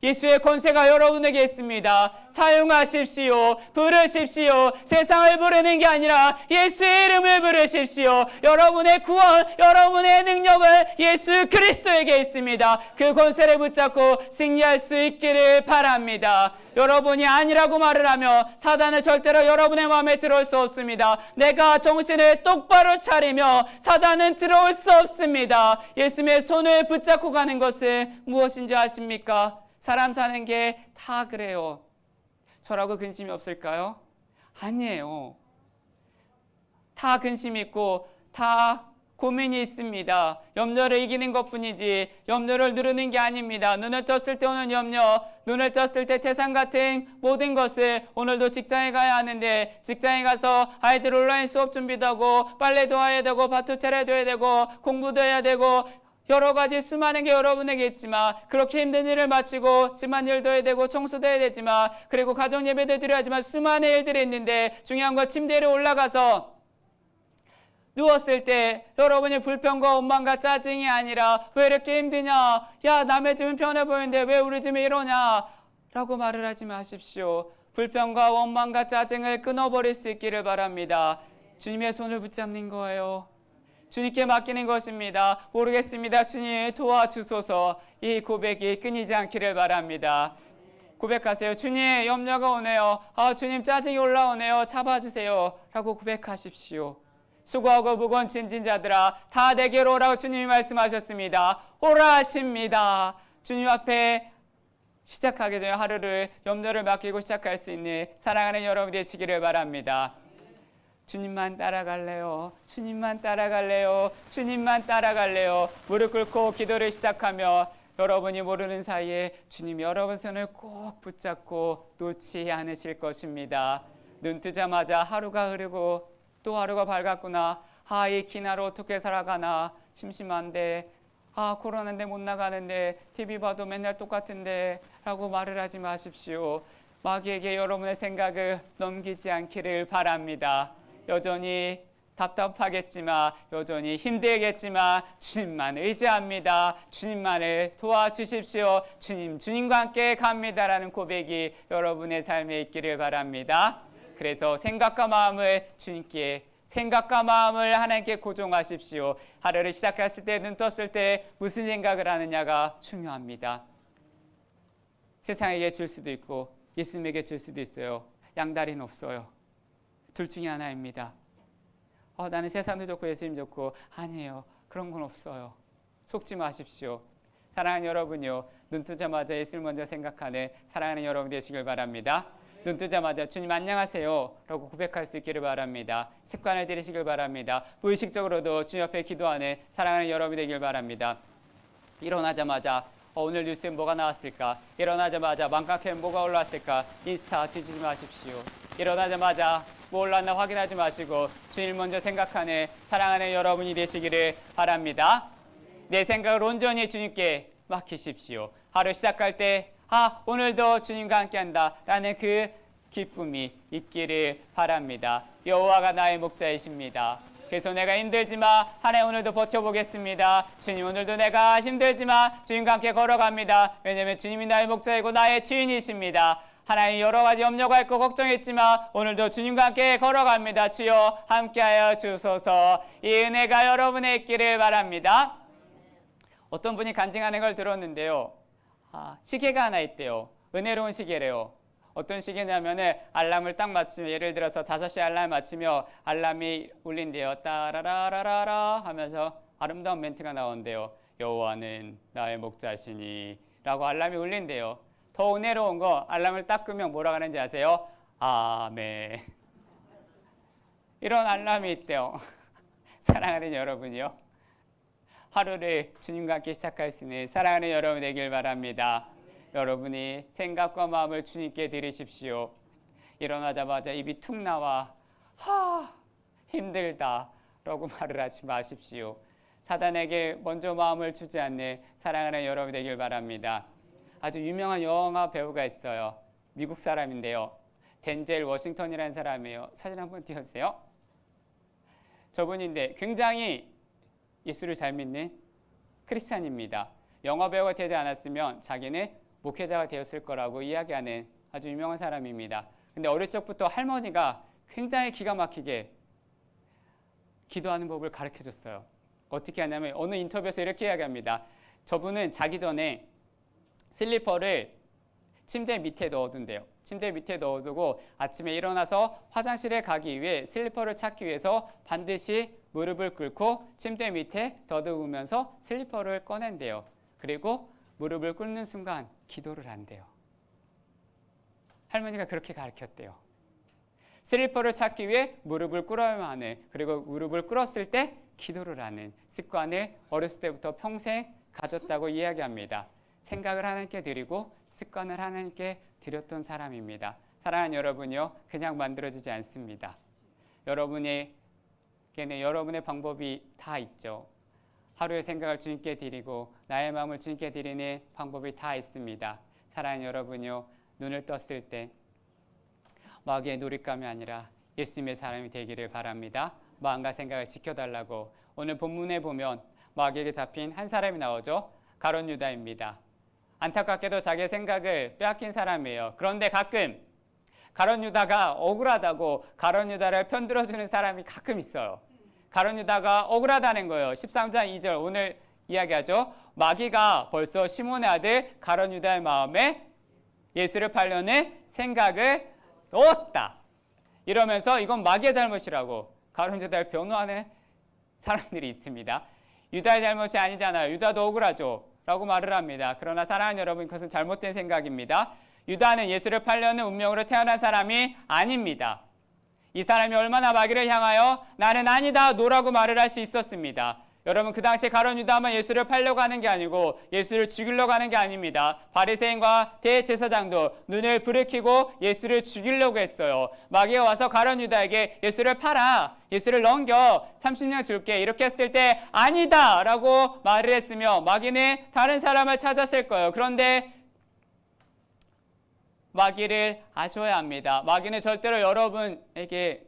예수의 권세가 여러분에게 있습니다. 사용하십시오. 부르십시오. 세상을 부르는 게 아니라 예수의 이름을 부르십시오. 여러분의 구원, 여러분의 능력은 예수 그리스도에게 있습니다. 그 권세를 붙잡고 승리할 수 있기를 바랍니다. 여러분이 아니라고 말을 하며 사단은 절대로 여러분의 마음에 들어올 수 없습니다. 내가 정신을 똑바로 차리며 사단은 들어올 수 없습니다. 예수님의 손을 붙잡고 가는 것은 무엇인지 아십니까? 사람 사는 게 다 그래요. 저라고 근심이 없을까요? 아니에요. 다 근심이 있고 다 고민이 있습니다. 염려를 이기는 것뿐이지 염려를 누르는 게 아닙니다. 눈을 떴을 때 오는 염려, 눈을 떴을 때 태산 같은 모든 것을 오늘도 직장에 가야 하는데 직장에 가서 아이들 온라인 수업 준비도 하고 빨래도 해야 되고 밭도 차려야 되고 공부도 해야 되고 여러 가지 수많은 게 여러분에게 있지만 그렇게 힘든 일을 마치고 집안일도 해야 되고 청소도 해야 되지만 그리고 가정 예배도 드려야 하지만 수많은 일들이 있는데 중요한 건 침대에 올라가서 누웠을 때 여러분이 불평과 원망과 짜증이 아니라 왜 이렇게 힘드냐? 야 남의 집은 편해 보이는데 왜 우리 집이 이러냐? 라고 말을 하지 마십시오. 불평과 원망과 짜증을 끊어버릴 수 있기를 바랍니다. 주님의 손을 붙잡는 거예요. 주님께 맡기는 것입니다. 모르겠습니다. 주님 도와주소서. 이 고백이 끊이지 않기를 바랍니다. 고백하세요. 주님 염려가 오네요. 주님 짜증이 올라오네요. 잡아주세요. 라고 고백하십시오. 수고하고 무거운 짐진 자들아 다 내게로 오라고 주님이 말씀하셨습니다. 오라 하십니다. 주님 앞에 시작하게 되면 하루를 염려를 맡기고 시작할 수 있는 사랑하는 여러분 되시기를 바랍니다. 주님만 따라갈래요. 주님만 따라갈래요. 주님만 따라갈래요. 무릎 꿇고 기도를 시작하며 여러분이 모르는 사이에 주님이 여러분 손을 꼭 붙잡고 놓지 않으실 것입니다. 눈 뜨자마자 하루가 흐르고 또 하루가 밝았구나. 이 긴 하루 어떻게 살아가나. 심심한데. 코로나인데 못 나가는데. TV 봐도 맨날 똑같은데. 라고 말을 하지 마십시오. 마귀에게 여러분의 생각을 넘기지 않기를 바랍니다. 여전히 답답하겠지만 여전히 힘들겠지만 주님만 의지합니다. 주님만을 도와주십시오. 주님과 함께 갑니다라는 고백이 여러분의 삶에 있기를 바랍니다. 그래서 생각과 마음을 주님께 생각과 마음을 하나님께 고정하십시오. 하루를 시작했을 때 눈 떴을 때 무슨 생각을 하느냐가 중요합니다. 세상에게 줄 수도 있고 예수님에게 줄 수도 있어요. 양다리는 없어요. 둘 중에 하나입니다. 나는 세상도 좋고 예수님 좋고 아니에요. 그런 건 없어요. 속지 마십시오. 사랑하는 여러분요. 눈 뜨자마자 예수를 먼저 생각하는 사랑하는 여러분 되시길 바랍니다. 눈 뜨자마자 주님 안녕하세요 라고 고백할 수 있기를 바랍니다. 습관을 들이시길 바랍니다. 무의식적으로도 주님 앞에 기도하는 사랑하는 여러분 되길 바랍니다. 일어나자마자 오늘 뉴스에 뭐가 나왔을까? 일어나자마자 맘카페에 뭐가 올라왔을까? 인스타 뒤지지 마십시오. 일어나자마자 뭐 올랐나 확인하지 마시고 주님 먼저 생각하는 사랑하는 여러분이 되시기를 바랍니다. 내 생각을 온전히 주님께 맡기십시오. 하루 시작할 때 오늘도 주님과 함께한다 라는 그 기쁨이 있기를 바랍니다. 여호와가 나의 목자이십니다. 그래서 내가 힘들지만 하나님 오늘도 버텨보겠습니다. 주님 오늘도 내가 힘들지만 주님과 함께 걸어갑니다. 왜냐하면 주님이 나의 목자이고 나의 주인이십니다. 하나님 여러 가지 염려가 있고 걱정했지만 오늘도 주님과 함께 걸어갑니다. 주여 함께하여 주소서. 이 은혜가 여러분의 있기를 바랍니다. 어떤 분이 간증하는 걸 들었는데요. 시계가 하나 있대요. 은혜로운 시계래요. 어떤 시계냐면은 알람을 딱 맞추면 예를 들어서 5시 알람 맞추며 알람이 울린대요. 따라라라라라 하면서 아름다운 멘트가 나온대요. 여호와는 나의 목자시니 라고 알람이 울린대요. 더 은혜로운 거 알람을 딱 끄면 뭐라고 하는지 아세요? 아멘. 이런 알람이 있대요. 사랑하는 여러분이요. 하루를 주님과 함께 시작할 수 있는 사랑하는 여러분 되길 바랍니다. 여러분이 생각과 마음을 주님께 드리십시오. 일어나자마자 입이 툭 나와 힘들다라고 말을 하지 마십시오. 사단에게 먼저 마음을 주지 않는 사랑하는 여러분 되길 바랍니다. 아주 유명한 영화 배우가 있어요. 미국 사람인데요. 덴젤 워싱턴이라는 사람이에요. 사진 한번 띄워주세요. 저분인데 굉장히 예수를 잘 믿는 크리스찬입니다. 영화 배우가 되지 않았으면 자기는 목회자가 되었을 거라고 이야기하는 아주 유명한 사람입니다. 근데 어릴 적부터 할머니가 굉장히 기가 막히게 기도하는 법을 가르쳐줬어요. 어떻게 하냐면 어느 인터뷰에서 이렇게 이야기합니다. 저분은 자기 전에 슬리퍼를 침대 밑에 넣어둔대요. 침대 밑에 넣어두고 아침에 일어나서 화장실에 가기 위해 슬리퍼를 찾기 위해서 반드시 무릎을 꿇고 침대 밑에 더듬으면서 슬리퍼를 꺼낸대요. 그리고 무릎을 꿇는 순간 기도를 한대요. 할머니가 그렇게 가르쳤대요. 슬리퍼를 찾기 위해 무릎을 꿇어야만 하는, 그리고 무릎을 꿇었을 때 기도를 하는 습관을 어렸을 때부터 평생 가졌다고 이야기합니다. 생각을 하나님께 드리고 습관을 하나님께 드렸던 사람입니다. 사랑하는 여러분이요, 그냥 만들어지지 않습니다. 여러분에게는 여러분의 방법이 다 있죠. 하루의 생각을 주님께 드리고 나의 마음을 주님께 드리는 방법이 다 있습니다. 사랑하는 여러분이요, 눈을 떴을 때 마귀의 놀잇감이 아니라 예수님의 사람이 되기를 바랍니다. 마음과 생각을 지켜달라고. 오늘 본문에 보면 마귀에게 잡힌 한 사람이 나오죠. 가룟 유다입니다. 안타깝게도 자기의 생각을 빼앗긴 사람이에요. 그런데 가끔 가룟 유다가 억울하다고 가룟 유다를 편들어주는 사람이 가끔 있어요. 가룟 유다가 억울하다는 거예요. 13장 2절 오늘 이야기하죠. 마귀가 벌써 시몬의 아들 가룟 유다의 마음에 예수를 팔려는 생각을 넣었다. 이러면서 이건 마귀의 잘못이라고 가룟 유다를 변호하는 사람들이 있습니다. 유다의 잘못이 아니잖아요. 유다도 억울하죠. 라고 말을 합니다. 그러나 사랑하는 여러분, 그것은 잘못된 생각입니다. 유다는 예수를 팔려는 운명으로 태어난 사람이 아닙니다. 이 사람이 얼마나 마귀를 향하여 나는 아니다 노라고 말을 할 수 있었습니다. 여러분, 그 당시에 가룟 유다만 예수를 팔려고 하는 게 아니고 예수를 죽이려고 하는 게 아닙니다. 바리새인과 대제사장도 눈을 부르키고 예수를 죽이려고 했어요. 마귀가 와서 가룟 유다에게 예수를 팔아, 예수를 넘겨, 30년 줄게 이렇게 했을 때 아니다 라고 말을 했으며 마귀는 다른 사람을 찾았을 거예요. 그런데 마귀를 아셔야 합니다. 마귀는 절대로 여러분에게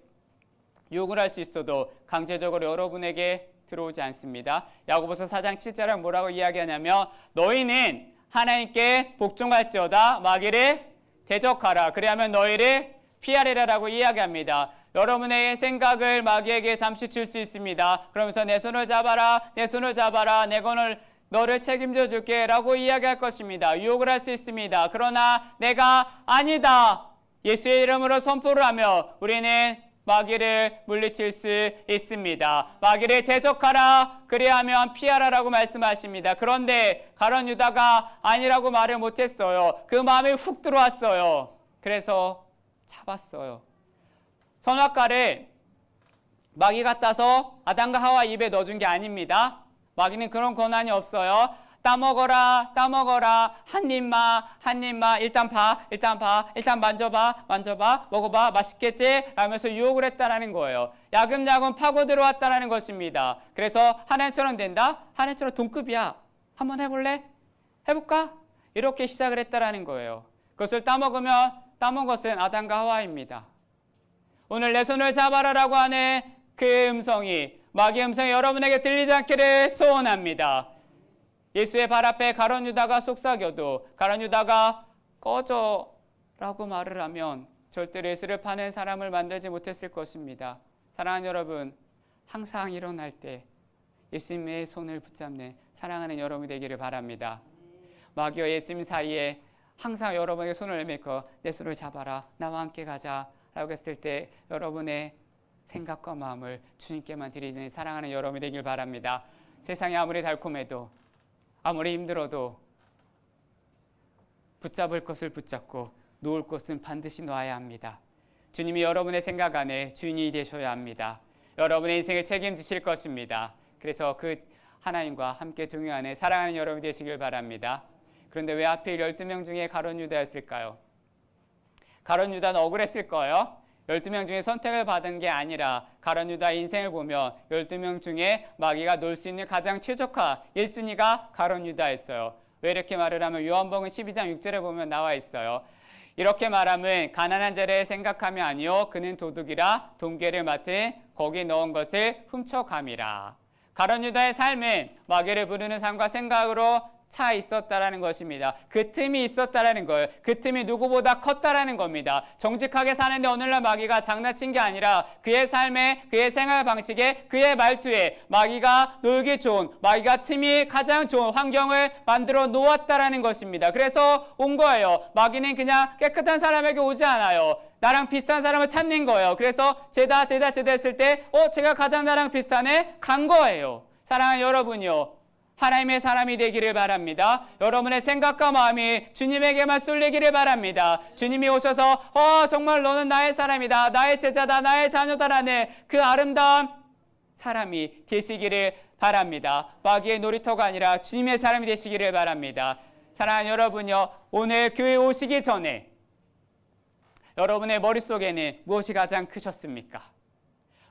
욕을 할 수 있어도 강제적으로 여러분에게 들어오지 않습니다. 야고보서 4장 7절에 뭐라고 이야기하냐면 너희는 하나님께 복종할지어다 마귀를 대적하라. 그리하면 너희를 피하리라라고 이야기합니다. 여러분의 생각을 마귀에게 잠시 줄 수 있습니다. 그러면서 내 손을 잡아라, 내 손을 잡아라, 내 손을 너를 책임져 줄게 라고 이야기할 것입니다. 유혹을 할 수 있습니다. 그러나 내가 아니다 예수의 이름으로 선포를 하며 우리는 마귀를 물리칠 수 있습니다. 마귀를 대적하라 그리하면 피하라라고 말씀하십니다. 그런데 가룟 유다가 아니라고 말을 못했어요. 그 마음에 훅 들어왔어요. 그래서 잡았어요. 선악과를 마귀가 따서 아담과 하와 입에 넣어준 게 아닙니다. 마귀는 그런 권한이 없어요. 따먹어라, 따먹어라, 한 입만, 일단 봐, 일단 만져봐, 먹어봐, 맛있겠지? 라면서 유혹을 했다라는 거예요. 야금야금 파고 들어왔다라는 것입니다. 그래서 하나님처럼 된다? 하나님처럼 동급이야. 한번 해볼래? 해볼까? 이렇게 시작을 했다라는 거예요. 그것을 따먹으면 따먹은 것은 아담과 하와입니다. 오늘 내 손을 잡아라라고 하는 그 음성이, 마귀의 음성이 여러분에게 들리지 않기를 소원합니다. 예수의 발 앞에 가룟 유다가 속삭여도 가룟 유다가 꺼져라고 말을 하면 절대로 예수를 파는 사람을 만들지 못했을 것입니다. 사랑하는 여러분, 항상 일어날 때 예수님의 손을 붙잡는 사랑하는 여러분이 되기를 바랍니다. 마귀와 예수님 사이에 항상 여러분에게 손을 내밀고 내 손을 잡아라, 나와 함께 가자 라고 했을 때 여러분의 생각과 마음을 주님께만 드리는 사랑하는 여러분이 되길 바랍니다. 세상이 아무리 달콤해도 아무리 힘들어도 붙잡을 것을 붙잡고 놓을 것은 반드시 놓아야 합니다. 주님이 여러분의 생각 안에 주인이 되셔야 합니다. 여러분의 인생을 책임지실 것입니다. 그래서 그 하나님과 함께 동행하는 사랑하는 여러분이 되시길 바랍니다. 그런데 왜 하필 12명 중에 가룟 유다였을까요? 가룟 유다는 억울했을 거예요. 12명 중에 선택을 받은 게 아니라 가룟 유다의 인생을 보면 12명 중에 마귀가 놀 수 있는 가장 최적화 1순위가 가룟 유다였어요. 왜 이렇게 말을 하면 요한복음 12장 6절에 보면 나와 있어요. 이렇게 말함은 가난한 자를 생각하며 아니요 그는 도둑이라 돈괴를 맡은 거기 넣은 것을 훔쳐감이라. 가룟 유다의 삶은 마귀를 부르는 삶과 생각으로 차 있었다라는 것입니다. 그 틈이 있었다라는 거예요. 그 틈이 누구보다 컸다라는 겁니다. 정직하게 사는데 오늘날 마귀가 장난친 게 아니라 그의 삶에, 그의 생활 방식에, 그의 말투에 마귀가 놀기 좋은, 마귀가 틈이 가장 좋은 환경을 만들어 놓았다라는 것입니다. 그래서 온 거예요. 마귀는 그냥 깨끗한 사람에게 오지 않아요. 나랑 비슷한 사람을 찾는 거예요. 그래서 제다 했을 때 제가 가장 나랑 비슷하네? 간 거예요. 사랑하는 여러분이요. 하나님의 사람이 되기를 바랍니다. 여러분의 생각과 마음이 주님에게만 쏠리기를 바랍니다. 주님이 오셔서 정말 너는 나의 사람이다, 나의 제자다, 나의 자녀다라는 그 아름다운 사람이 되시기를 바랍니다. 마귀의 놀이터가 아니라 주님의 사람이 되시기를 바랍니다. 사랑하는 여러분요, 오늘 교회 오시기 전에 여러분의 머릿속에는 무엇이 가장 크셨습니까?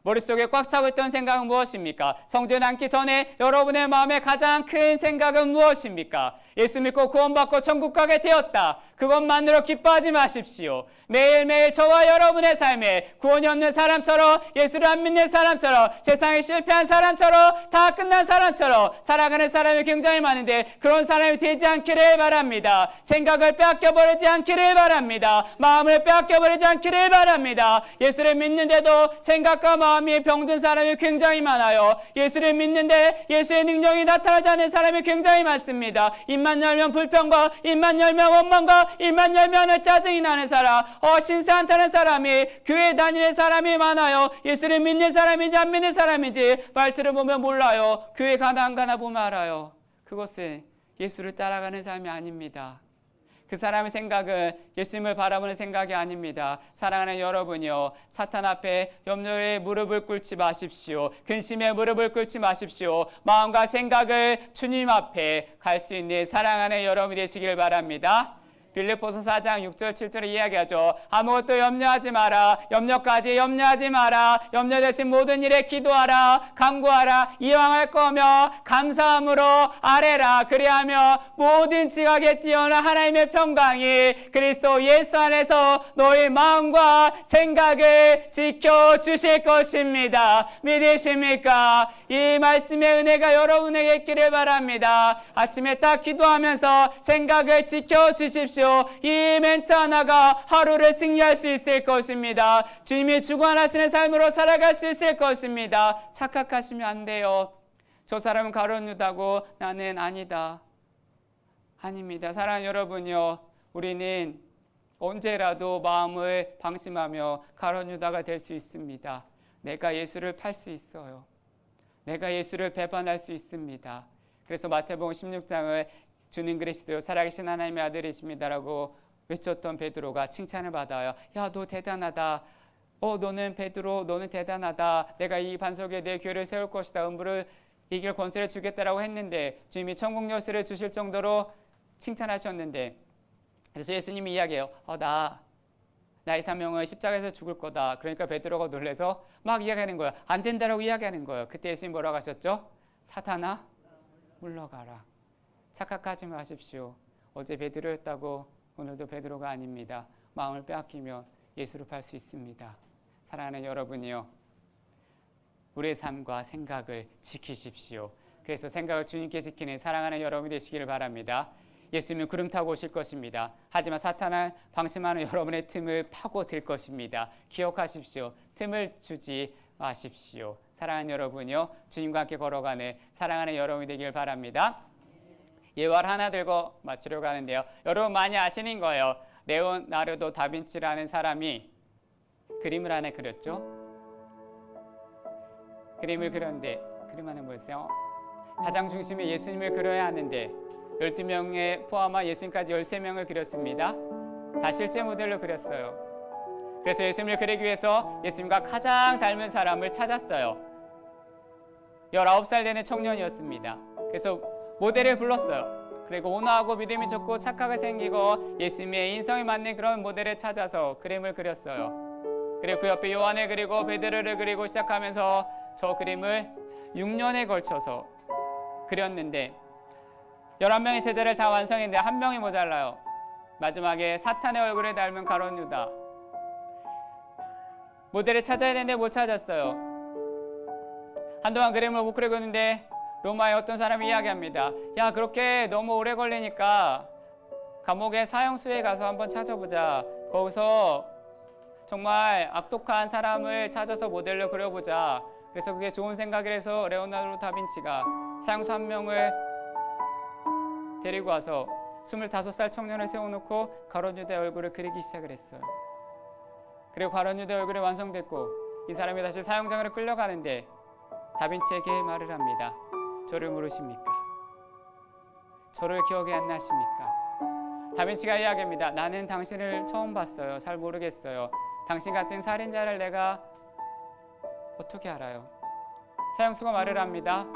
머릿속에 꽉 차고 있던 생각은 무엇입니까? 성전 앉기 전에 여러분의 마음에 가장 큰 생각은 무엇입니까? 예수 믿고 구원받고 천국 가게 되었다. 그것만으로 기뻐하지 마십시오. 매일매일 저와 여러분의 삶에 구원이 없는 사람처럼, 예수를 안 믿는 사람처럼, 세상에 실패한 사람처럼, 다 끝난 사람처럼 살아가는 사람이 굉장히 많은데 그런 사람이 되지 않기를 바랍니다. 생각을 빼앗겨버리지 않기를 바랍니다. 마음을 빼앗겨버리지 않기를 바랍니다. 예수를 믿는데도 생각과 마음이 병든 사람이 굉장히 많아요. 예수를 믿는데 예수의 능력이 나타나지 않는 사람이 굉장히 많습니다. 입만 열면 불평과, 입만 열면 원망과, 입만 열면 짜증이 나는 사람, 신세 한타는 사람이, 교회 다니는 사람이 많아요. 예수를 믿는 사람인지 안 믿는 사람인지 말투를 보면 몰라요. 교회 가나 안 가나 보면 알아요. 그것은 예수를 따라가는 삶이 아닙니다. 그 사람의 생각은 예수님을 바라보는 생각이 아닙니다. 사랑하는 여러분이요, 사탄 앞에 염려에 무릎을 꿇지 마십시오. 근심에 무릎을 꿇지 마십시오. 마음과 생각을 주님 앞에 갈 수 있는 사랑하는 여러분이 되시길 바랍니다. 빌립보서 4장 6절 7절에 이야기하죠. 아무것도 염려하지 마라. 염려까지 염려하지 마라. 염려 대신 모든 일에 기도하라. 간구하라. 이왕 할 거며 감사함으로 아뢰라. 그리하며 모든 지각에 뛰어난 하나님의 평강이 그리스도 예수 안에서 너희 마음과 생각을 지켜주실 것입니다. 믿으십니까? 이 말씀의 은혜가 여러분에게 있기를 바랍니다. 아침에 딱 기도하면서 생각을 지켜주십시오. 이 멘트 하나가 하루를 승리할 수 있을 것입니다. 주님이 주관하시는 삶으로 살아갈 수 있을 것입니다. 착각하시면 안 돼요. 저 사람은 가룟 유다고 나는 아니다. 아닙니다. 사랑하는 여러분요, 우리는 언제라도 마음을 방심하며 가룟 유다가 될 수 있습니다. 내가 예수를 팔 수 있어요. 내가 예수를 배반할 수 있습니다. 그래서 마태복음 16장을 주는 그리스도 살아계신 하나님의 아들이십니다라고 외쳤던 베드로가 칭찬을 받아요. 야, 너 대단하다. 너는 베드로, 너는 대단하다. 내가 이 반석에 내 교회를 세울 것이다. 음부를 이길 권세를 주겠다라고 했는데 주님이 천국 열쇠를 주실 정도로 칭찬하셨는데, 그래서 예수님이 이야기해요. 나의 사명은 십자가에서 죽을 거다. 그러니까 베드로가 놀라서 막 이야기하는 거예요. 안 된다라고 이야기하는 거예요. 그때 예수님 뭐라고 하셨죠? 사탄아, 물러가라. 착각하지 마십시오. 어제 베드로였다고 오늘도 베드로가 아닙니다. 마음을 빼앗기면 예수를 팔 수 있습니다. 사랑하는 여러분이요, 우리의 삶과 생각을 지키십시오. 그래서 생각을 주님께 지키는 사랑하는 여러분이 되시기를 바랍니다. 예수님은 구름 타고 오실 것입니다. 하지만 사탄은 방심하는 여러분의 틈을 파고들 것입니다. 기억하십시오. 틈을 주지 마십시오. 사랑하는 여러분이요, 주님과 함께 걸어가는 사랑하는 여러분이 되길 바랍니다. 예화를 하나 들고 마치려고 하는데요. 여러분 많이 아시는 거예요. 레오나르도 다빈치라는 사람이 그림을 하나 그렸죠. 그림을 그렸는데 그림 안에 뭐였어요? 가장 중심에 예수님을 그려야 하는데 12명에 포함한 예수님까지 13명을 그렸습니다. 다 실제 모델로 그렸어요. 그래서 예수님을 그리기 위해서 예수님과 가장 닮은 사람을 찾았어요. 19살 되는 청년이었습니다. 그래서 모델을 불렀어요. 그리고 온화하고 믿음이 좋고 착하게 생기고 예수님의 인성에 맞는 그런 모델을 찾아서 그림을 그렸어요. 그리고 그 옆에 요한을 그리고 베드로를 그리고 시작하면서 저 그림을 6년에 걸쳐서 그렸는데 11명의 제자를 다 완성했는데 한 명이 모자라요. 마지막에 사탄의 얼굴을 닮은 가룟 유다. 모델을 찾아야 되는데 못 찾았어요. 한동안 그림을 못 그리고 있는데 로마의 어떤 사람이 이야기합니다. 야, 그렇게 너무 오래 걸리니까 감옥의 사형수에 가서 한번 찾아보자. 거기서 정말 악독한 사람을 찾아서 모델로 그려보자. 그래서 그게 좋은 생각이라서 레오나르도 다빈치가 사형수 한 명을 데리고 와서 25살 청년을 세워놓고 가룟 유다의 얼굴을 그리기 시작을 했어요. 그리고 가룟 유다의 얼굴이 완성됐고 이 사람이 다시 사형장으로 끌려가는데 다빈치에게 말을 합니다. 저를 모르십니까? 저를 기억이 안 나십니까? 다빈치가 이야기합니다. 나는 당신을 처음 봤어요. 잘 모르겠어요. 당신 같은 살인자를 내가 어떻게 알아요? 사형수가 말을 합니다.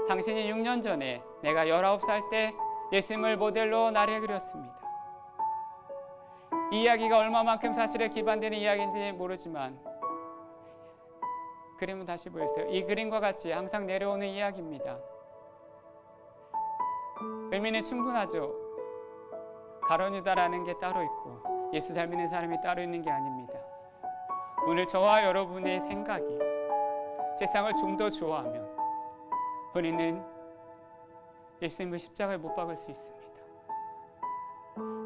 당신이 6년 전에 내가 19살 때 예수님을 모델로 나를 그렸습니다. 이 이야기가 얼마만큼 사실에 기반되는 이야기인지 모르지만 그림은 다시 보였어요. 이 그림과 같이 항상 내려오는 이야기입니다. 의미는 충분하죠. 가룟 유다라는 게 따로 있고 예수 잘 믿는 사람이 따로 있는 게 아닙니다. 오늘 저와 여러분의 생각이 세상을 좀 더 좋아하면 우리는 예수님을 십자가에 못 박을 수 있습니다.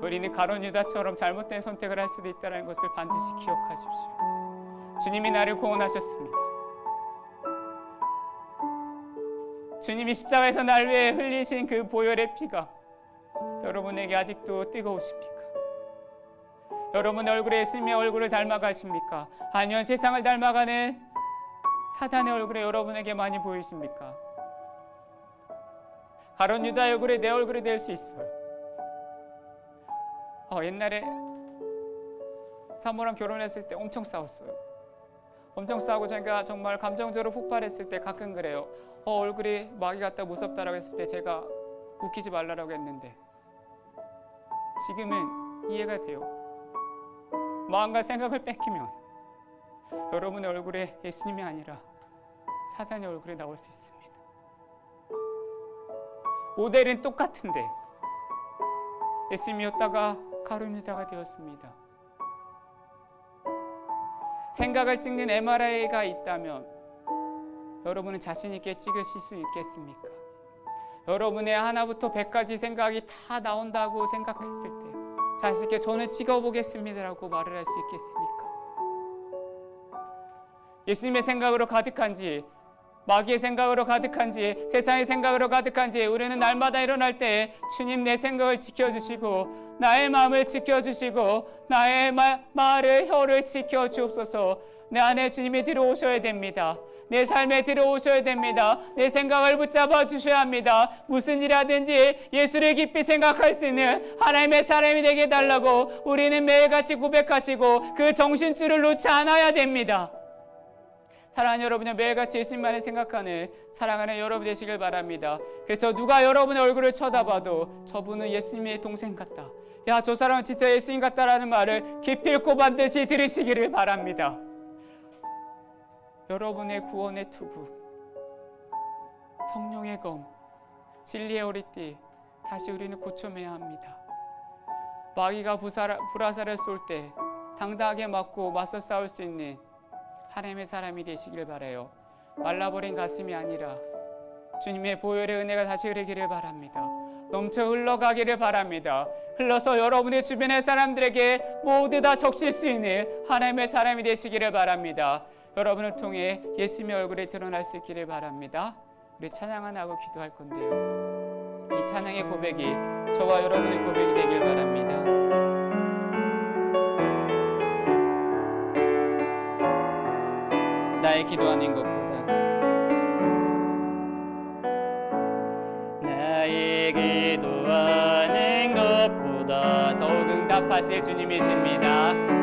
우리는 가룟 유다처럼 잘못된 선택을 할 수도 있다는 것을 반드시 기억하십시오. 주님이 나를 구원하셨습니다. 주님이 십자가에서 날 위해 흘리신 그 보혈의 피가 여러분에게 아직도 뜨거우십니까? 여러분 얼굴에 예수님의 얼굴을 닮아가십니까? 아니면 세상을 닮아가는 사단의 얼굴에 여러분에게 많이 보이십니까? 가룟 유다의 얼굴에 내 얼굴이 될 수 있어요. 옛날에 사모랑 결혼했을 때 엄청 싸웠어요. 엄청 싸우고 제가 정말 감정적으로 폭발했을 때 가끔 그래요. 얼굴이 마귀 같다 무섭다라고 했을 때 제가 웃기지 말라고 했는데 지금은 이해가 돼요. 마음과 생각을 뺏기면 여러분의 얼굴에 예수님이 아니라 사단의 얼굴이 나올 수 있습니다. 모델은 똑같은데 예수님이었다가 가룟 유다가 되었습니다. 생각을 찍는 MRI가 있다면 여러분은 자신 있게 찍으실 수 있겠습니까? 여러분의 하나부터 100까지 생각이 다 나온다고 생각했을 때 자신 있게 저는 찍어보겠습니다라고 말을 할 수 있겠습니까? 예수님의 생각으로 가득한지 마귀의 생각으로 가득한지 세상의 생각으로 가득한지 우리는 날마다 일어날 때 주님 내 생각을 지켜주시고 나의 마음을 지켜주시고 나의 말을 혀를 지켜주옵소서. 내 안에 주님이 들어오셔야 됩니다. 내 삶에 들어오셔야 됩니다. 내 생각을 붙잡아 주셔야 합니다. 무슨 일하든지 예수를 깊이 생각할 수 있는 하나님의 사람이 되게 해달라고 우리는 매일같이 고백하시고 그 정신줄을 놓지 않아야 됩니다. 사랑하는 여러분은 매일같이 예수님만을 생각하는 사랑하는 여러분 되시길 바랍니다. 그래서 누가 여러분의 얼굴을 쳐다봐도 저분은 예수님의 동생 같다. 야, 저 사람은 진짜 예수님 같다라는 말을 기필코 반드시 들으시기를 바랍니다. 여러분의 구원의 투구, 성령의 검, 진리의 오리띠 다시 우리는 고쳐매야 합니다. 마귀가 불화살을 쏠 때 당당하게 맞고 맞서 싸울 수 있는 하나님의 사람이 되시길 바라요. 말라버린 가슴이 아니라 주님의 보혈의 은혜가 다시 흐르기를 바랍니다. 넘쳐 흘러가기를 바랍니다. 흘러서 여러분의 주변의 사람들에게 모두 다 적실 수 있는 하나님의 사람이 되시기를 바랍니다. 여러분을 통해 예수님의 얼굴이 드러날 수 있기를 바랍니다. 우리 찬양 하나 하고 기도할 건데요. 이 찬양의 고백이 저와 여러분의 고백이 되길 바랍니다. 나의 기도하는 것보다 나의 기도하는 것보다 더욱 응답하실 주님이십니다.